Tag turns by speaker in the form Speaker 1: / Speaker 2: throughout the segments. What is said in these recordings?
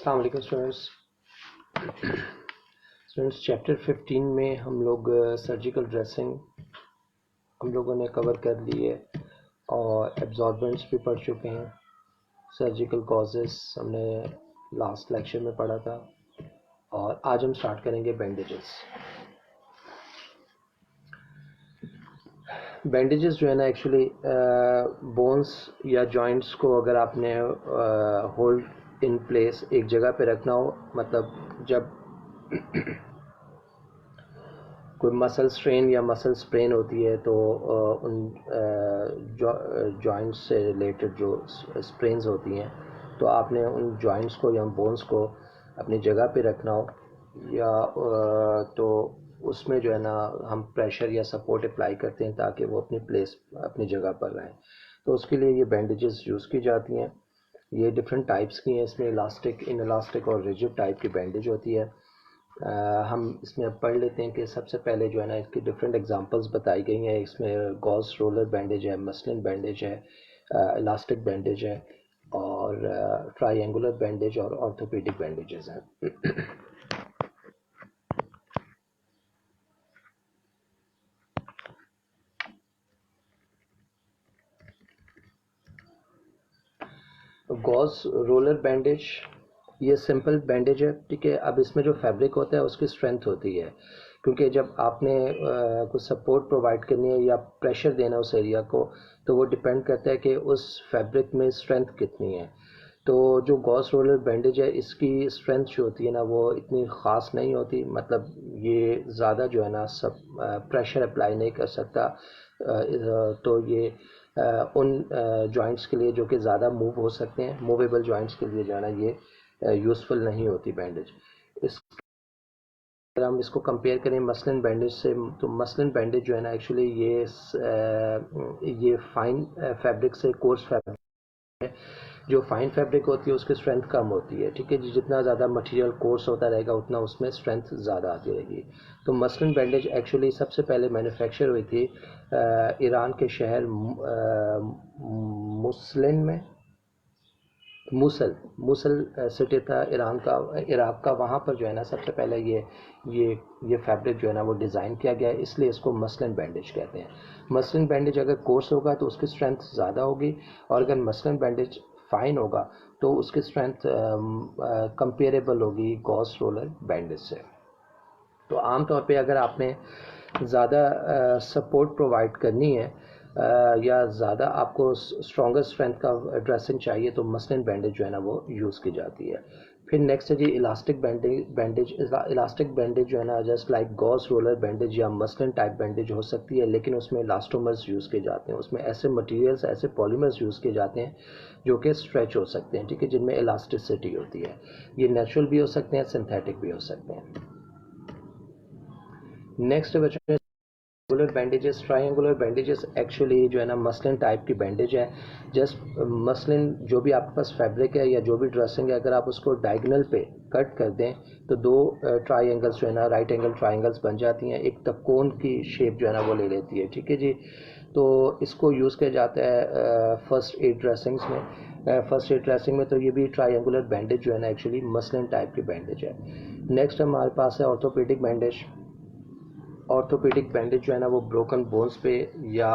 Speaker 1: अस्सलाम वालेकुम students chapter 15 में हम लोग सर्जिकल ड्रेसिंग हम लोगों ने कवर कर ली है और एब्जॉर्बेंट्स भी पढ़ चुके हैं। सर्जिकल कॉजेस हमने लास्ट लेक्चर में पढ़ा था और आज हम स्टार्ट करेंगे बैंडेजेस। बैंडेजेस जो है ना एक्चुअली बोन्स या जॉइंट्स को अगर आपने होल्ड इन प्लेस एक जगह पे रखना हो, मतलब जब कोई मसल स्ट्रेन या मसल स्प्रेन होती है तो उन जॉइंट्स से रिलेटेड जो स्प्रेन्स होती हैं तो आपने उन जॉइंट्स को या बोन्स को अपनी जगह पे रखना हो या तो उसमें जो है ना हम प्रेशर या सपोर्ट अप्लाई करते हैं ताकि वो अपनी प्लेस अपनी जगह पर रहें। तो उसके लिए ये बैंडेजेस यूज़ की जाती हैं। ये डिफरेंट टाइप्स की हैं, इसमें इलास्टिक, इन इलास्टिक और रिजिड टाइप की बैंडेज होती है। हम इसमें अब पढ़ लेते हैं कि सबसे पहले जो है ना इसकी डिफरेंट एग्जांपल्स बताई गई हैं। इसमें गॉज रोलर बैंडेज है, मसलिन बैंडेज है, इलास्टिक बैंडेज है और ट्रायंगुलर बैंडेज और ऑर्थोपेडिक बैंडेजेस हैं। गॉज रोलर बैंडेज ये सिंपल बैंडेज है, ठीक है। अब इसमें जो फैब्रिक होता है उसकी स्ट्रेंथ होती है, क्योंकि जब आपने कुछ सपोर्ट प्रोवाइड करनी है या प्रेशर देना उस एरिया को तो वो डिपेंड करता है कि उस फैब्रिक में स्ट्रेंथ कितनी है। तो जो गॉज रोलर बैंडेज है इसकी स्ट्रेंथ जो होती है ना वो इतनी ख़ास नहीं होती, मतलब ये ज़्यादा जो है ना सब प्रेशर अप्लाई नहीं कर सकता। तो ये उन जॉइंट्स के लिए जो कि ज़्यादा मूव हो सकते हैं, मूवेबल जॉइंट्स के लिए जो है ना ये यूज़फुल नहीं होती बैंडेज। इस अगर हम इसको कंपेयर करें मसलिन बैंडेज से तो मसलिन बैंडेज जो है ना एक्चुअली ये फाइन फैब्रिक से कोर्स फैब्रिक है। जो फाइन फैब्रिक होती है उसकी स्ट्रेंथ कम होती है, ठीक है जी। जितना ज़्यादा मटेरियल कोर्स होता रहेगा उतना उसमें स्ट्रेंथ ज़्यादा आती रहेगी। तो मसलिन बैंडेज एक्चुअली सबसे पहले मैन्युफैक्चर हुई थी ईरान के शहर मुसलिन में, मूसल सिटी था ईरान का, इराक का। वहाँ पर जो है ना सबसे पहले ये फैब्रिक जो है ना वो डिज़ाइन किया गया है, इसलिए इसको मसलिन बैंडेज कहते हैं। मसलिन बैंडेज अगर कोर्स होगा तो उसकी स्ट्रेंथ ज़्यादा होगी और अगर मसलिन बैंडेज फाइन होगा तो उसकी स्ट्रेंथ कंपेरेबल होगी गॉज रोलर बैंडेज से। तो आमतौर पे अगर आपने ज़्यादा सपोर्ट प्रोवाइड करनी है या ज़्यादा आपको स्ट्रॉन्गर स्ट्रेंथ का ड्रेसिंग चाहिए तो मसलिन बैंडेज जो है ना वो यूज़ की जाती है। फिर नेक्स्ट है जी इलास्टिक बैंडेज। इलास्टिक बैंडेज जो है ना just like gauze roller bandage या मसलिन टाइप बैंडेज हो सकती है, लेकिन उसमें इलास्टोमर्स यूज़ किए जाते हैं। उसमें ऐसे मटेरियल्स, ऐसे पॉलीमर्स यूज़ किए जाते हैं जो कि स्ट्रेच हो सकते हैं, ठीक है, जिनमें इलास्टिसिटी होती है। ये नेचुरल भी हो सकते हैं, सिंथेटिक भी हो सकते हैं। नेक्स्ट बच्चों triangular bandages. Triangular bandages actually जो है ना मसलिन टाइप की बैंडेज है। जस्ट मसलिन जो भी आपके पास फैब्रिक है या जो भी ड्रेसिंग है, अगर आप उसको डायगोनल पे कट कर दें तो दो ट्रायंगल्स जो है ना राइट एंगल ट्रायंगल्स बन जाती हैं, एक तकोन की शेप जो है ना वो ले लेती है, ठीक है जी। तो इसको यूज़ किया जाता है फर्स्ट एड ड्रेसिंग्स में। फर्स्ट एड ड्रेसिंग में तो ये भी ट्रायंगुलर बैंडेज जो है ना एक्चुअली मसलिन टाइप की बैंडेज है। नेक्स्ट हमारे पास है ऑर्थोपेडिक बैंडेज। ऑर्थोपेडिक बैंडेज जो है ना वो ब्रोकन बोन्स पे या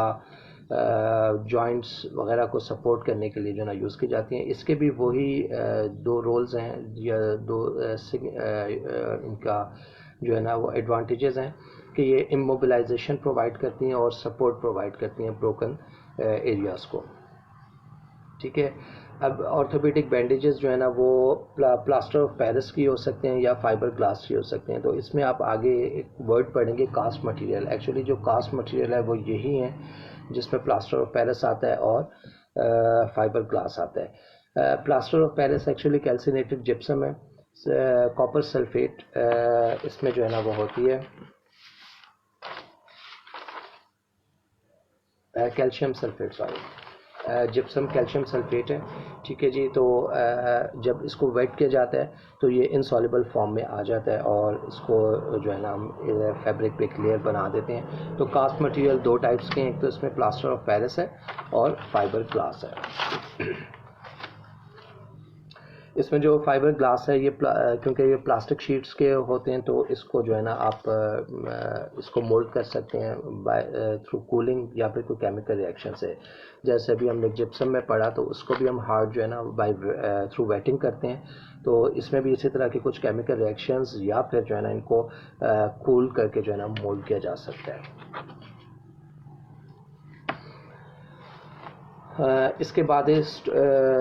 Speaker 1: जॉइंट्स वगैरह को सपोर्ट करने के लिए जो है ना यूज़ की जाती हैं। इसके भी वही दो रोल्स हैं या दो इनका जो है ना वो एडवांटेजेस हैं कि ये इमोबिलाइजेशन प्रोवाइड करती हैं और सपोर्ट प्रोवाइड करती हैं ब्रोकन एरियाज़ को, ठीक है। अब ऑर्थोपेडिक बैंडेजेस जो है ना वो प्लास्टर ऑफ पेरिस की हो सकते हैं या फाइबर ग्लास की हो सकते हैं। तो इसमें आप आगे एक वर्ड पढ़ेंगे कास्ट मटेरियल। एक्चुअली जो कास्ट मटेरियल है वो यही है जिसमें प्लास्टर ऑफ पेरिस आता है और फाइबर ग्लास आता है। Plaster of Paris actually calcined gypsum है, कॉपर सल्फेट इसमें जो है ना वो होती है, calcium sulphate, sorry gypsum calcium sulphate है, ठीक है जी। तो जब इसको वेट किया जाता है तो ये इनसॉल्युबल फॉर्म में आ जाता है और इसको जो है ना हम फैब्रिक पे एक लेयर बना देते हैं। तो कास्ट मटेरियल दो टाइप्स के हैं, एक तो इसमें प्लास्टर ऑफ पेरिस है और फाइबर ग्लास है। इसमें जो फाइबर ग्लास है ये क्योंकि ये प्लास्टिक शीट्स के होते हैं तो इसको जो है ना आप इसको मोल्ड कर सकते हैं बाय थ्रू कूलिंग या फिर कोई केमिकल रिएक्शन से। जैसे अभी हमने जिप्सम में पढ़ा तो उसको भी हम हार्ड जो है ना बाय थ्रू वेटिंग करते हैं, तो इसमें भी इसी तरह के कुछ केमिकल रिएक्शंस या फिर जो है ना इनको कूल करके जो है ना मोल्ड किया जा सकता है। इसके बाद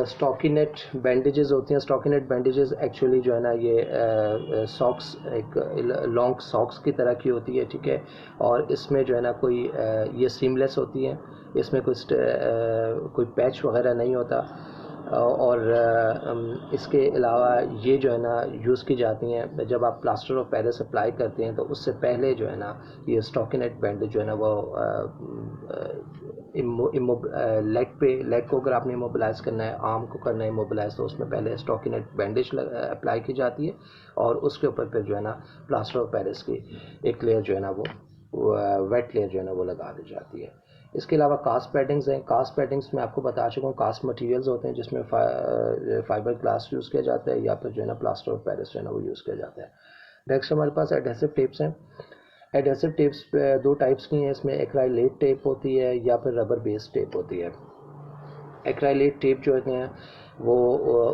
Speaker 1: स्टॉकीनेट बैंडेजेस होती हैं। स्टॉकीनेट बैंडेजेस एक्चुअली जो है ना ये सॉक्स, एक लॉन्ग सॉक्स की तरह की होती है, ठीक है, और इसमें जो है ना कोई ये सीमलेस होती है, इसमें कोई पैच वगैरह नहीं होता, और इसके अलावा ये जो है ना यूज़ की जाती हैं जब आप प्लास्टर ऑफ पेरिस अप्लाई करते हैं, तो उससे पहले जो है ना ये स्टॉकीनेट बैंडेज जो है ना वो लेग को अगर आपने इमोबिलाइज करना है, आर्म को करना है इमोबिलाइज, तो उसमें पहले स्टॉकीनेट बैंडेज अप्लाई की जाती है और उसके ऊपर फिर जो है ना प्लास्टर ऑफ पेरिस की एक लेयर जो है ना वो वेट लेयर जो है ना वो लगा दी जाती है। इसके अलावा कास्ट पैडिंग्स हैं। कास्ट पैडिंग्स में आपको बता चुका हूँ, कास्ट मटेरियल्स होते हैं जिसमें फाइबर ग्लास यूज़ किया जाता है या फिर जो है ना प्लास्टर ऑफ पेरिस जो है ना वो यूज़ किया जाता है। नेक्स्ट हमारे पास एडहेसिव टेप्स हैं। एडहेसिव टेप्स दो टाइप्स की हैं, इसमें एक्राइलेट टेप होती है या फिर रबर बेस्ड टेप होती है। एक्राइलेट टेप जो होते हैं वो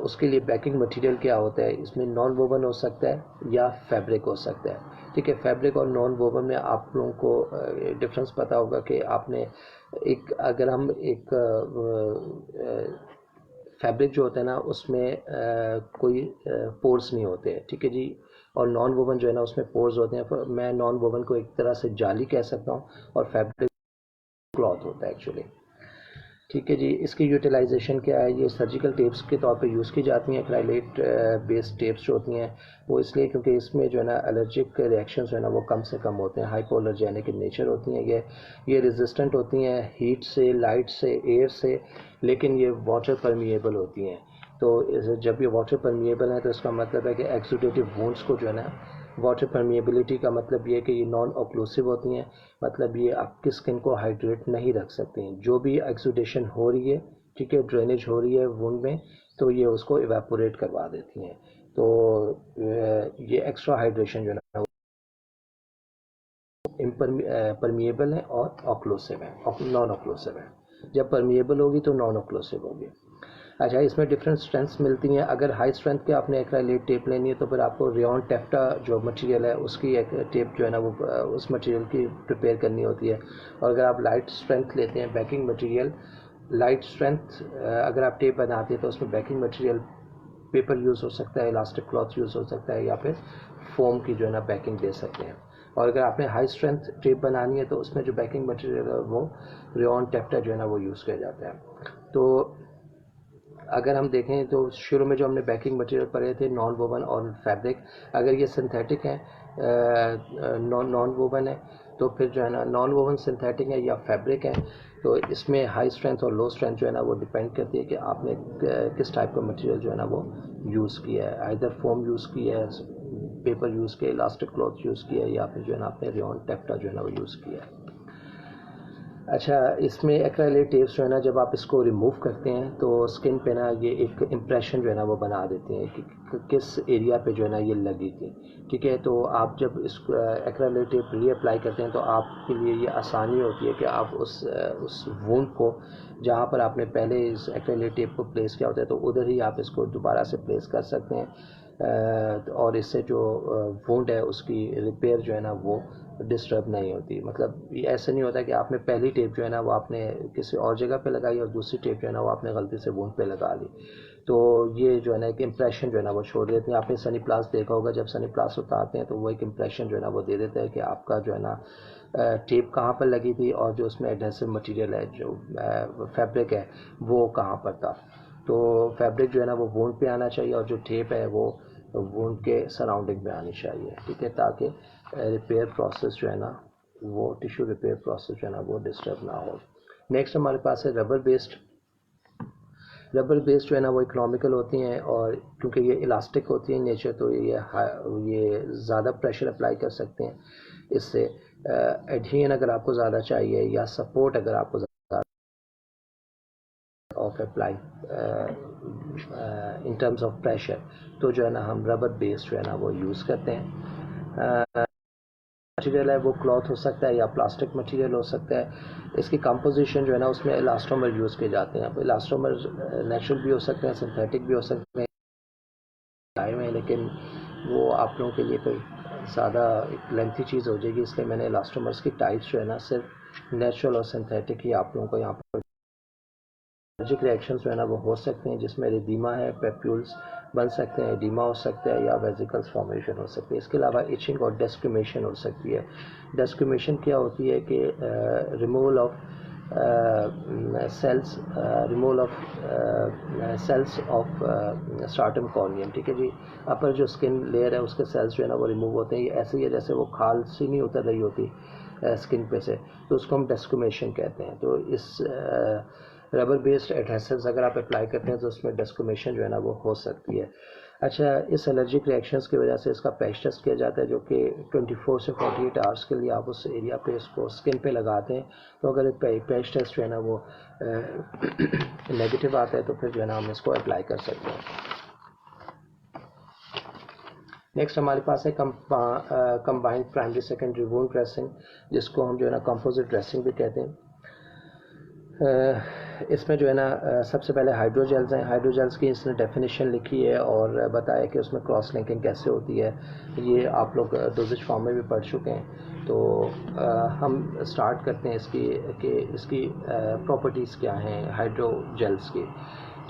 Speaker 1: उसके लिए बैकिंग मटेरियल क्या होता है, इसमें नॉन वोवन हो सकता है या फैब्रिक हो सकता है, ठीक है। फैब्रिक और नॉन वोवन में आप लोगों को डिफरेंस पता होगा कि आपने अगर हम एक फैब्रिक जो होता है ना उसमें कोई पोर्स नहीं होते हैं, ठीक है जी, और नॉन वोवन जो है ना उसमें पोर्स होते हैं। मैं नॉन वोवन को एक तरह से जाली कह सकता हूँ और फैब्रिक क्लॉथ होता है एक्चुअली, ठीक है जी। इसकी यूटिलाइजेशन क्या है, ये सर्जिकल टेप्स के तौर पे यूज़ की जाती हैं। एक्राइलेट बेस्ड टेप्स जो होती हैं वो इसलिए क्योंकि इसमें जो है ना एलर्जिक रिएक्शन जो है ना वो कम से कम होते हैं, हाइपोअलर्जेनिक इन नेचर होती हैं। ये रेजिस्टेंट होती हैं हीट से, लाइट से, एयर से, लेकिन ये वाटर परमिएबल होती हैं। तो जब ये वाटर परमिएबल है तो इसका मतलब है कि एक्सुडेटिव वुंड्स को जो है ना, वाटर परमिएबिलिटी का मतलब ये है कि ये नॉन ऑक्लूसिव होती हैं, मतलब ये आपकी स्किन को हाइड्रेट नहीं रख सकती हैं। जो भी एक्सुडेशन हो रही है, ठीक है, ड्रेनेज हो रही है वुंड में, तो ये उसको इवेपोरेट करवा देती हैं। तो ये एक्स्ट्रा हाइड्रेशन जो है परमिएबल है और ऑक्लूसिव है, नॉन ऑक्लूसिव है। जब परमिएबल होगी तो नॉन ऑक्लूसिव होगी। अच्छा, इसमें डिफरेंट स्ट्रेंथ्स मिलती हैं। अगर हाई स्ट्रेंथ के आपने एक्राइलेट टेप लेनी है तो फिर आपको रेयॉन टेफ्टा जो मटेरियल है उसकी एक टेप जो है ना वो उस मटेरियल की प्रिपेयर करनी होती है। और अगर आप लाइट स्ट्रेंथ लेते हैं बैकिंग मटेरियल, लाइट स्ट्रेंथ अगर आप टेप बनाते हैं तो उसमें बैकिंग मटेरियल पेपर यूज़ हो सकता है, इलास्टिक क्लॉथ यूज़ हो सकता है, या फिर फोम की जो है ना बैकिंग दे सकते हैं। और अगर आपने हाई स्ट्रेंथ टेप बनानी है तो उसमें जो बैकिंग मटेरियल है वो रेयॉन टेफ्टा जो है ना वो यूज़ किया जाता है। तो अगर हम देखें तो शुरू में जो हमने बैकिंग मटेरियल पढ़े थे नॉन वोवन और फैब्रिक, अगर ये सिंथेटिक है, नॉन वोवन है, तो फिर जो है ना नॉन वोवन सिंथेटिक है या फैब्रिक है, तो इसमें हाई स्ट्रेंथ और लो स्ट्रेंथ जो है ना वो डिपेंड करती है कि आपने किस टाइप का मटेरियल जो है ना वो यूज़ किया है। आइदर फोम यूज़ किया है, पेपर यूज़ किया, इलास्टिक क्लॉथ यूज़ किया है, या फिर जो है ना आपने रेयॉन टेफ्टा जो है ना वो यूज़ किया है। अच्छा, इसमें एक्रेलिक टेप्स जो है ना जब आप इसको रिमूव करते हैं तो स्किन पे ना ये एक इम्प्रेशन जो है ना वो बना देती हैं कि किस एरिया पे जो है ना ये लगी थी, ठीक है। तो आप जब इस एक्रेलिक टेप रीअप्लाई करते हैं तो आपके लिए ये आसानी होती है कि आप उस वुंड को जहाँ पर आपने पहले इस एक्रेलिक टेप को प्लेस किया होता है तो उधर ही आप इसको दोबारा से प्लेस कर सकते हैं, और इससे जो वुंड है उसकी रिपेयर जो है ना वो डिस्टर्ब नहीं होती। मतलब ये ऐसे नहीं होता कि आपने पहली टेप जो है ना वो आपने किसी और जगह पे लगाई और दूसरी टेप जो है ना वो आपने गलती से वुंड पे लगा ली, तो ये जो है ना एक इम्प्रेशन जो है ना वो छोड़ देती है। आपने सनी प्लास देखा होगा, जब सनी प्लास उतारते हैं तो वो एक इम्प्रेशन जो है ना वो दे देता है कि आपका जो है ना टेप कहाँ पर लगी थी और जो उसमें एडहेसिव मटेरियल है, जो फैब्रिक है, वो कहाँ पर था। तो फैब्रिक जो है ना वो वुंड पे आना चाहिए और जो टेप है वो वुंड के सराउंडिंग में आनी चाहिए, ठीक है, ताकि रिपेयर प्रोसेस जो है ना वो टिश्यू रिपेयर प्रोसेस जो है ना वो डिस्टर्ब ना हो। नेक्स्ट हमारे पास है रबर बेस्ड। रबर बेस्ड जो है ना वो इकोनॉमिकल होती हैं और क्योंकि ये इलास्टिक होती है नेचर, तो ये ज़्यादा प्रेशर अप्लाई कर सकते हैं। इससे एडहेन अगर आपको ज़्यादा चाहिए या सपोर्ट अगर आपको ज़्यादा of apply in terms of pressure, तो जो है ना हम रबर बेस्ड जो है ना वो यूज़ करते हैं। मटेरियल है वो क्लॉथ हो सकता है या प्लास्टिक मटेरियल हो सकता है। इसकी कंपोजिशन जो है ना उसमें इलास्टोमर यूज़ किए जाते हैं। अब इलास्टोमर नेचुरल भी हो सकते हैं, सिंथेटिक भी हो सकते हैं आए हुए हैं, लेकिन वो आप लोगों के लिए कोई ज़्यादा एक लेंथी चीज़ हो जाएगी, इसलिए मैंने इलास्टोमर्स की टाइप्स जो है ना सिर्फ नेचुरल और सिंथेटिक ही आप लोगों को यहाँ पर। एलर्जिक रिएक्शंस जो है ना वो हो सकते हैं, जिसमें रिदीमा है, पेप्यूल्स बन सकते हैं, एडिमा हो सकता है या वेजिकल्स फॉर्मेशन हो सकती है। इसके अलावा इचिंग और डेस्क्रिमेशन हो सकती है। डेस्क्रिमेशन क्या होती है कि removal of cells, removal of cells of stratum corneum, ठीक है जी। अपर जो स्किन लेयर है उसके सेल्स जो है ना वो रिमूव होते हैं। ये ऐसे ही है जैसे वो खाल सी नहीं उतर रही होती स्किन पे से, तो उसको हम डेस्क्रिमेशन कहते हैं। तो इस रबर बेस्ड एडहेसिव्स अगर आप अप्लाई करते हैं तो उसमें डेस्क्रिमेशन जो है ना वो हो सकती है। अच्छा, इस एलर्जिक रिएक्शंस की वजह से इसका पैच टेस्ट किया जाता है, जो कि 24 से 48 आवर्स के लिए आप उस एरिया पे इसको स्किन पे लगाते हैं। तो अगर पैच टेस्ट जो है ना वो नेगेटिव आता है तो फिर जो है ना हम इसको अप्लाई कर सकते हैं। नेक्स्ट हमारे पास है combined primary secondary wound dressing, जिसको हम जो है ना कंपोजिट ड्रेसिंग भी कहते हैं। इसमें जो है ना सबसे पहले हाइड्रोजेल्स हैं। हाइड्रोजेल्स की इसने डेफिनेशन लिखी है और बताया कि उसमें क्रॉस लिंकिंग कैसे होती है। ये आप लोग डोजेज फॉर्म में भी पढ़ चुके हैं। तो हम स्टार्ट करते हैं इसकी प्रॉपर्टीज़ क्या हैं हाइड्रोजेल्स की,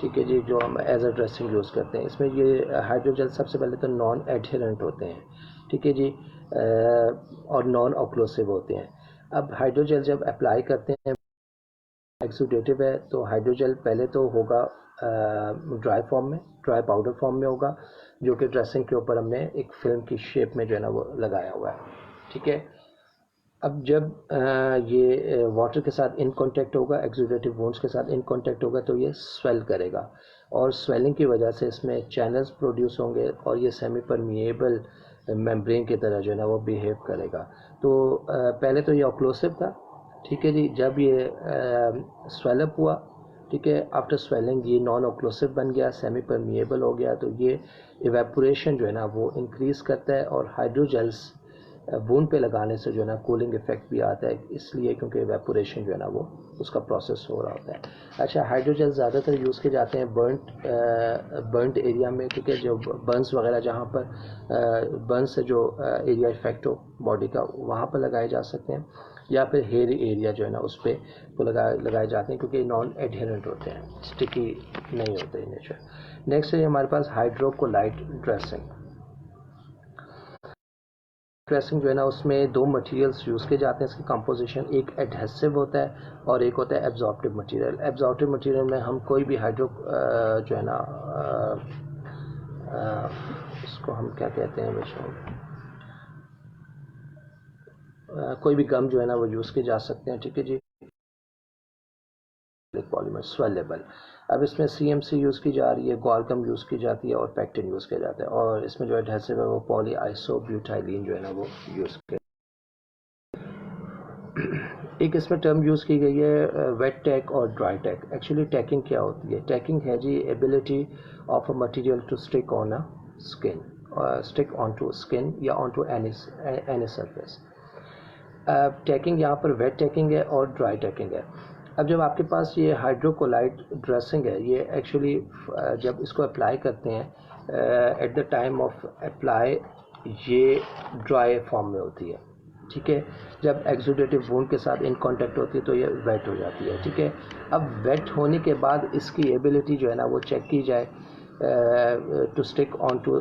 Speaker 1: ठीक है जी, जो हम एज अ ड्रेसिंग यूज़ करते हैं। इसमें ये हाइड्रोजेल सबसे पहले तो नॉन एडहेरेंट होते हैं, ठीक है जी, और नॉन ऑक्लोसिव होते हैं। अब हाइड्रोजेल जब अप्लाई करते हैं एक्सुडेटिव है, तो हाइड्रोजेल पहले तो होगा ड्राई फॉर्म में, ड्राई पाउडर फॉर्म में होगा, जो कि ड्रेसिंग के ऊपर हमने एक फिल्म की शेप में जो है ना वो लगाया हुआ है, ठीक है। अब जब ये वाटर के साथ इन कांटेक्ट होगा, एक्सुडेटिव वुंड्स के साथ इन कांटेक्ट होगा, तो ये स्वेल करेगा और स्वेलिंग की वजह से इसमें चैनल्स प्रोड्यूस होंगे और ये सेमी परमिएबल मेम्ब्रेन की तरह जो है ना वो बिहेव करेगा। तो पहले तो ये ऑक्लोसिव था, ठीक है जी। जब ये स्वेलअप हुआ, ठीक है, आफ्टर स्वेलिंग ये नॉन ऑक्लोसिव बन गया, सेमी परमिएबल हो गया, तो ये इवेपोरेशन जो है ना वो इंक्रीज़ करता है और हाइड्रोजेल्स वुंड पे लगाने से जो है ना कूलिंग इफेक्ट भी आता है, इसलिए क्योंकि इवेपोरेशन जो है ना वो उसका प्रोसेस हो रहा होता है। अच्छा, हाइड्रोजेल ज़्यादातर यूज़ किए जाते हैं बर्नड एरिया में, क्योंकि जो बर्न्स वगैरह जहाँ पर बर्न से जो एरिया इफेक्ट हो बॉडी का वहाँ पर लगाए जा सकते हैं, या फिर हेयर एरिया जो है ना उस पर वो लगाए जाते हैं, क्योंकि नॉन एडहेरेंट होते हैं, स्टिकी नहीं होते नेचर। नेक्स्ट है हमारे पास हाइड्रोकोलाइट ड्रेसिंग। ड्रेसिंग जो है ना उसमें दो मटेरियल्स यूज़ किए जाते हैं इसकी कंपोजिशन, एक एडहेसिव होता है और एक होता है एब्जॉर्प्टिव मटेरियल। एब्जॉर्प्टिव मटेरियल में हम कोई भी हाइड्रो जो है ना इसको हम क्या कहते हैं वैसे, कोई भी गम जो है ना वो यूज़ किए जा सकते हैं, ठीक है जी, पॉलीमर स्वेलेबल। अब इसमें CMC यूज़ की जा रही है, गॉलगम यूज़ की जाती है और पैक्टिन यूज़ किया जाता है, और इसमें जो एडहेसिव है वो पॉली आइसोब्यूटाइलिन जो है ना वो यूज़ किया। एक इसमें टर्म यूज़ की गई है वेट टैक और ड्राई टैक। एक्चुअली टैकिंग क्या होती है? टैकिंग है जी ability of a material to stick on a skin, stick on to skin या on to any surface. Tacking यहाँ पर वेट टैकिंग है और ड्राई टैकिंग है। अब जब आपके पास ये हाइड्रोकोलाइट ड्रेसिंग है, ये एक्चुअली जब इसको अप्लाई करते हैं at the time of apply ये ड्राई फॉर्म में होती है, ठीक है। जब एक्सुडेटिव वुंड के साथ इन कांटेक्ट होती है तो ये वेट हो जाती है, ठीक है। अब वेट होने के बाद इसकी एबिलिटी जो है ना वो चेक की जाए to stick on to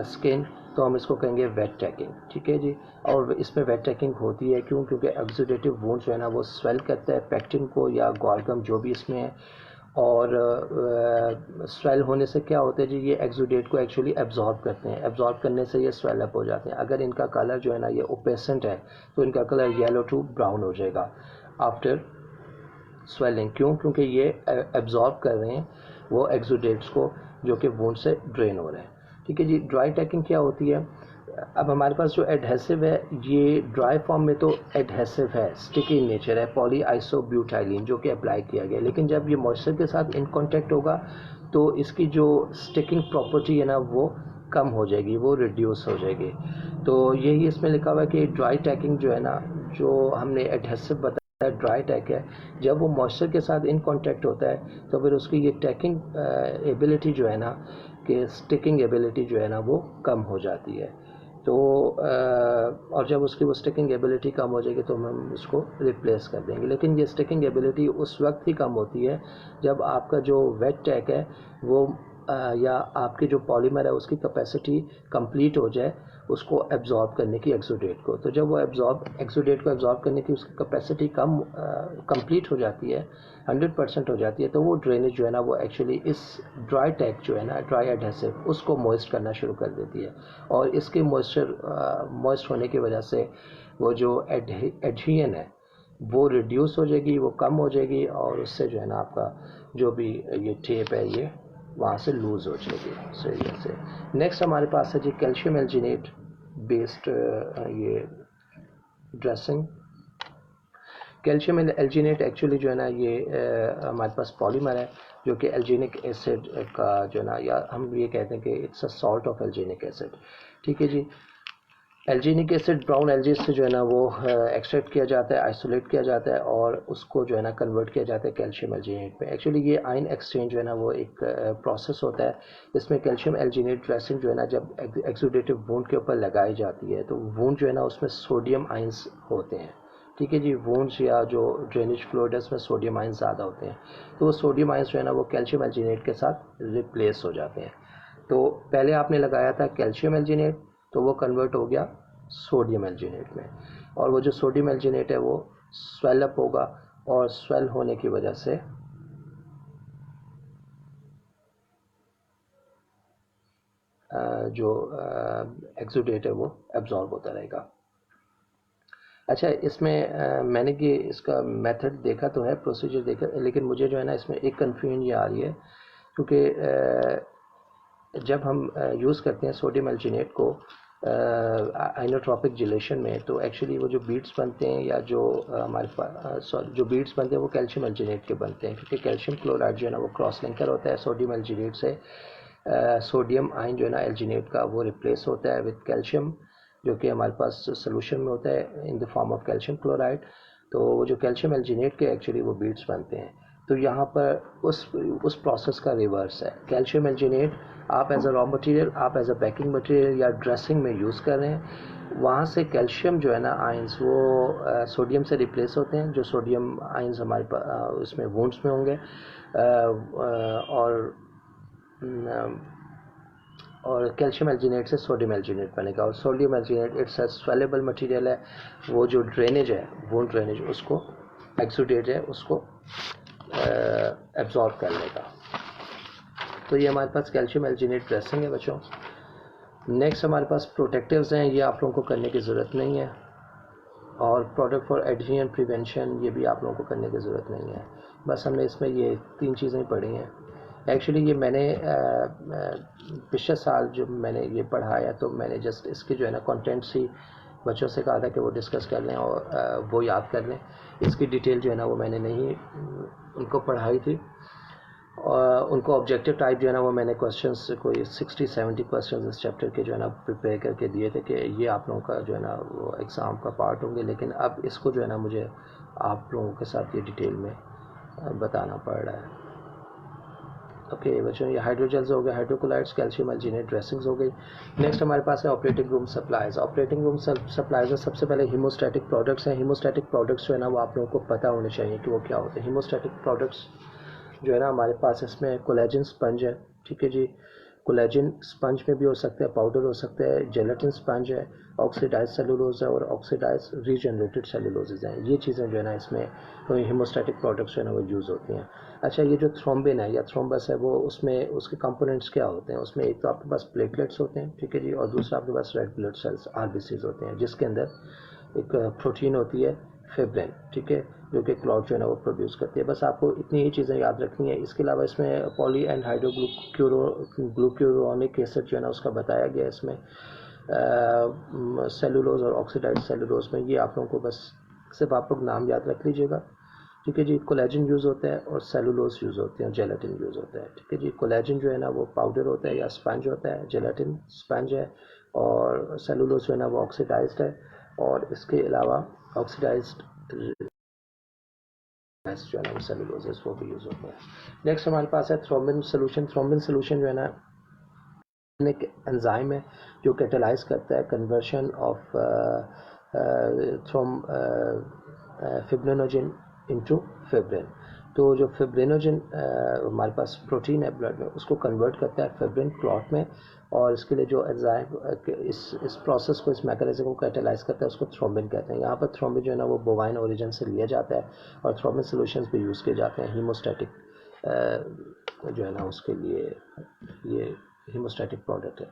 Speaker 1: skin, तो हम इसको कहेंगे वेट टैकिंग, ठीक है जी। और इसमें वेट टैकिंग होती है क्यों? क्योंकि एक्सुडेटिव वुंड जो है ना वो स्वेल करता है पैक्टिन को या गॉलगम जो भी इसमें है, और स्वेल होने से क्या होता है जी, ये एक्सुडेट को एक्चुअली एब्जॉर्ब करते हैं, एब्जॉर्ब करने से ये स्वेल अप हो जाते हैं। अगर इनका कलर जो है ना ये ओपेसेंट है तो इनका कलर येलो टू ब्राउन हो जाएगा आफ्टर स्वेलिंग। क्यों? क्योंकि ये एब्जॉर्ब कर रहे हैं वो एक्सुडेट्स को जो कि वुंड से ड्रेन हो रहे हैं, ठीक है जी। ड्राई टैकिंग क्या होती है? अब हमारे पास जो एडहेसिव है ये ड्राई फॉर्म में तो एडहेसिव है, स्टिकी नेचर है, पॉली आइसोब्यूटाइलिन जो कि अप्लाई किया गया, लेकिन जब ये मॉइस्चर के साथ इन कांटेक्ट होगा तो इसकी जो स्टिकिंग प्रॉपर्टी है ना वो कम हो जाएगी, वो रिड्यूस हो जाएगी। तो यही इसमें लिखा हुआ है कि ड्राई टैकिंग जो है ना, जो हमने एडहेसिव बताया ड्राई टैक है, जब वो मॉइस्चर के साथ इन कांटेक्ट होता है तो फिर उसकी ये टैकिंग एबिलिटी जो है ना, कि स्टिकिंग एबिलिटी जो है ना वो कम हो जाती है। तो और जब उसकी वो स्टिकिंग एबिलिटी कम हो जाएगी तो हम उसको रिप्लेस कर देंगे। लेकिन ये स्टिकिंग एबिलिटी उस वक्त ही कम होती है जब आपका जो वेट टैक है वो या आपकी जो पॉलीमर है उसकी कैपेसिटी कंप्लीट हो जाए उसको एब्जॉर्ब करने की एक्सुडेट को। तो जब वो एक्सुडेट को एब्जॉर्ब करने की उसकी कैपेसिटी कंप्लीट हो जाती है, 100% हो जाती है, तो वो ड्रेनेज जो है ना वो एक्चुअली इस ड्राई टैक जो है ना, ड्राई एडहेसिव, उसको मॉइस्ट करना शुरू कर देती है। और इसके मॉइस्ट होने की वजह से वो जो एडहियन है वो रिड्यूस हो जाएगी, वो कम हो जाएगी, और उससे जो है ना आपका जो भी ये टेप है ये वहाँ से लूज़ हो जाएगी सही से। नेक्स्ट हमारे पास है जी कैल्शियम एल्जिनेट बेस्ड ये ड्रेसिंग। कैल्शियम एल्जिनेट एक्चुअली जो है ना ये हमारे पास पॉलीमर है जो कि एल्जिनिक एसिड का जो है ना, या हम ये कहते हैं कि it's a salt of alginic acid. ठीक है जी। एल्जिनिक एसिड ब्राउन एल्जी से जो है ना वो एक्सट्रैक्ट किया जाता है, आइसोलेट किया जाता है, और उसको जो है ना कन्वर्ट किया जाता है कैल्शियम एल्जिनेट में। एक्चुअली ये आयन एक्सचेंज जो है ना वो एक प्रोसेस होता है। इसमें कैल्शियम एल्जिनेट ड्रेसिंग जो है ना जब एक्सुडेटिव वुंड के ऊपर लगाई जाती है तो वुंड जो है ना उसमें सोडियम आयंस होते हैं। ठीक है जी। वुंड्स या जो ड्रेनेज फ्लूइड है उसमें सोडियम आयंस ज़्यादा होते हैं, तो वो सोडियम आयंस जो है ना वो कैल्शियम एल्जिनेट के साथ रिप्लेस हो जाते हैं। तो पहले आपने लगाया था कैल्शियम एल्जिनेट, तो वो कन्वर्ट हो गया सोडियम एल्जिनेट में, और वो जो सोडियम एल्जिनेट है वो स्वेल अप होगा, और स्वेल होने की वजह से जो एक्सुडेट है वो एब्जॉर्ब होता रहेगा। अच्छा, इसमें मैंने कि इसका मेथड देखा तो है, प्रोसीजर देखा, लेकिन मुझे जो है ना इसमें एक कन्फ्यूजन ये आ रही है, क्योंकि जब हम यूज़ करते हैं सोडियम एल्जिनेट को आइनोट्रॉपिक जिलेशन में, तो एक्चुअली वो जो बीड्स बनते हैं या जो हमारे पास जो बीड्स बनते हैं वो कैल्शियम एल्जिनेट के बनते हैं, क्योंकि कैल्शियम क्लोराइड जो है ना वो क्रॉस लिंकर होता है सोडियम एल्जिनेट से। सोडियम आयन जो है ना एल्जिनेट का वो रिप्लेस होता है विद कैल्शियम, जो कि हमारे पास सोल्यूशन में होता है in the form of calcium chloride. तो वो जो कैल्शियम एल्जिनेट के एक्चुअली वो बीड्स बनते हैं। तो यहाँ पर उस प्रोसेस का रिवर्स है। कैल्शियम एल्जिनेट आप एज अ रॉ मटेरियल, आप एज अ पैकिंग मटेरियल या ड्रेसिंग में यूज़ कर रहे हैं, वहाँ से कैल्शियम जो है ना आयंस वो सोडियम से रिप्लेस होते हैं। जो सोडियम आयंस हमारे पास उसमें वुंड्स में होंगे, और कैल्शियम एल्जिनेट से सोडियम एल्जिनेट बनेगा, और sodium alginate it's a swellable material है। वो जो ड्रेनेज है, वुंड ड्रेनेज, उसको एक्सुडेट है उसको एब्जॉर्ब कर लेगा। तो ये हमारे पास कैल्शियम एल्जिनेट ड्रेसिंग है बच्चों। नेक्स्ट हमारे पास प्रोटेक्टिव्स हैं, ये आप लोगों को करने की ज़रूरत नहीं है, और प्रोडक्ट फॉर एडहेजन प्रिवेंशन ये भी आप लोगों को करने की ज़रूरत नहीं है। बस हमने इसमें ये 3 चीज़ें पढ़ी हैं। एक्चुअली ये मैंने पिछले साल जब मैंने ये पढ़ाया तो मैंने जस्ट इसकी जो है ना कंटेंट्स ही बच्चों से कहा था कि वो डिस्कस कर लें और वो याद कर लें। इसकी डिटेल जो है ना वो मैंने नहीं उनको पढ़ाई थी, और उनको ऑब्जेक्टिव टाइप जो है ना वो मैंने क्वेश्चंस कोई 60-70 क्वेश्चंस इस चैप्टर के जो है ना प्रिपेयर करके दिए थे कि ये आप लोगों का जो है ना वो एग्ज़ाम का पार्ट होंगे। लेकिन अब इसको जो है ना मुझे आप लोगों के साथ ये डिटेल में बताना पड़ रहा है। ओके बच्चों, ये हाइड्रोजेल्स हो गए, हाइड्रोकोलाइड्स, कैल्शियम एल्जिनेट ड्रेसिंग्स हो गई। नेक्स्ट हमारे पास है operating room supplies. Operating room supplies में सबसे पहले हीमोस्टैटिक प्रोडक्ट्स हैं। हीमोस्टैटिक प्रोडक्ट्स जो है ना वो आप लोगों को पता होने चाहिए कि वो क्या होते हैं। हीमोस्टैटिक प्रोडक्ट्स जो है ना हमारे पास इसमें कोलेजन स्पंज है। ठीक है जी। कोलेजन स्पंज में भी हो सकता है, पाउडर हो सकता है, जेलेटिन स्पंज है, ऑक्सीडाइज सेलुलोज है, और ऑक्सीडाइज रीजनरेटेड सेलुलोजेज हैं। ये चीज़ें जो है ना इसमें हीमोस्टैटिक प्रोडक्ट्स जो है ना वो यूज़ होती हैं। अच्छा, ये जो थ्रोम्बिन है या थ्रोम्बस है वो उसमें उसके कंपोनेंट्स क्या होते हैं? उसमें एक तो आपके पास प्लेटलेट्स होते हैं, ठीक है जी, और दूसरा आपके पास रेड ब्लड सेल्स आरबीसीज होते हैं, जिसके अंदर एक प्रोटीन होती है फिब्रिन, ठीक है, जो कि क्लॉट जो है ना वो प्रोड्यूस करती है। बस आपको इतनी ही चीज़ें याद रखनी है। इसके अलावा इसमें पॉली एंड ग्लूक्यूरोनिक एसिड जो है ना उसका बताया गया है इसमें। सेलुलोज और ऑक्सीडाइज्ड सेलुलोज में ये आप लोगों को बस सिर्फ आप लोग नाम याद रख लीजिएगा, ठीक है जी। कोलेजन यूज़ होता है और सेलुलोज यूज़ होते हैं और जेलाटिन यूज़ होता है। ठीक है जी। कोलेजन जो है ना वो पाउडर होता है या स्पंज होता है, जेलाटिन स्पंज है, और सेलुलोज जो है ना वो ऑक्सीडाइज्ड है, और इसके अलावा ऑक्सीडाइज्ड जो है ना वो सेलुलोज वो भी यूज़ होते हैं। नेक्स्ट हमारे पास है थ्रोम्बिन सोल्यूशन। थ्रोम्बिन सोल्यूशन जो है ना एक एंजाइम है जो कैटेलाइज करता है conversion of from fibrinogen into fibrin. तो जो फिब्रिनोजन हमारे पास प्रोटीन है ब्लड में, उसको कन्वर्ट करता है फिब्रिन क्लॉट में, और इसके लिए जो एंजाइम इस प्रोसेस को, इस मैकेनिज्म को कैटेलाइज करता है उसको थ्रोम्बिन कहते हैं। यहाँ पर थ्रोम्बिन जो है ना वो बोवाइन ओरिजिन से लिया जाता है और थ्रोम्बिन सोल्यूशंस भी यूज़ किए जाते हैं हीमोस्टैटिक जो है ना उसके लिए। ये हीमोस्टैटिक प्रोडक्ट है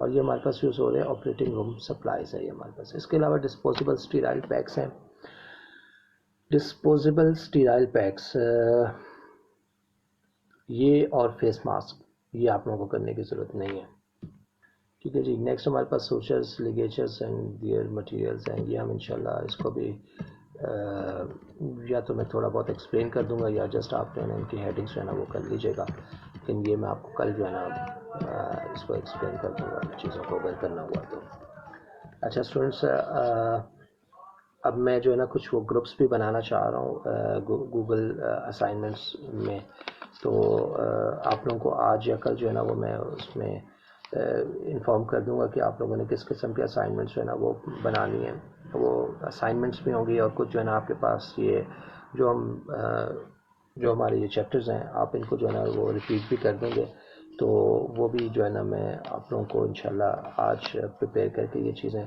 Speaker 1: और ये हमारे पास यूज़ हो रहे हैं ऑपरेटिंग रूम सप्लाईज है ये हमारे पास। इसके अलावा डिस्पोजेबल स्टीराइल पैक्स हैं। डिस्पोजेबल स्टीराइल पैक्स ये और फेस मास्क, ये आप लोगों को करने की ज़रूरत नहीं है। ठीक है जी। नेक्स्ट हमारे पास सोचर्स, लिगेचर्स एंड दियर मटेरियल्स हैं। ये हम इंशाल्लाह इसको भी या तो मैं थोड़ा बहुत एक्सप्लेन कर दूंगा या जस्ट आप जो है ना इनकी हेडिंग्स जो है ना वो कर लीजिएगा, लेकिन ये मैं आपको कल जो है ना इसको एक्सप्लेन कर दूंगा चीज़ों को अगर करना हुआ तो। अच्छा स्टूडेंट्स, अब मैं जो है ना कुछ वो ग्रुप्स भी बनाना चाह रहा हूँ गूगल असाइनमेंट्स में, तो आप लोगों को आज या कल जो है ना वो मैं उसमें इन्फॉर्म कर दूंगा कि आप लोगों ने किस किस्म के असाइनमेंट्स जो है ना वो बनानी है। वो असाइनमेंट्स भी होंगी और कुछ जो है ना आपके पास ये जो हमारे ये चैप्टर्स हैं आप इनको जो है ना वो रिपीट भी कर देंगे, तो वो भी जो है ना मैं आप लोगों को इंशाल्लाह आज प्रिपेयर करके ये चीज़ें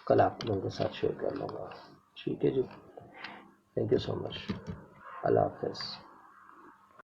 Speaker 1: कल आप लोगों के साथ शेयर कर लूँगा। ठीक है जी। Thank you so much. अल्लाह हाफ़िज़।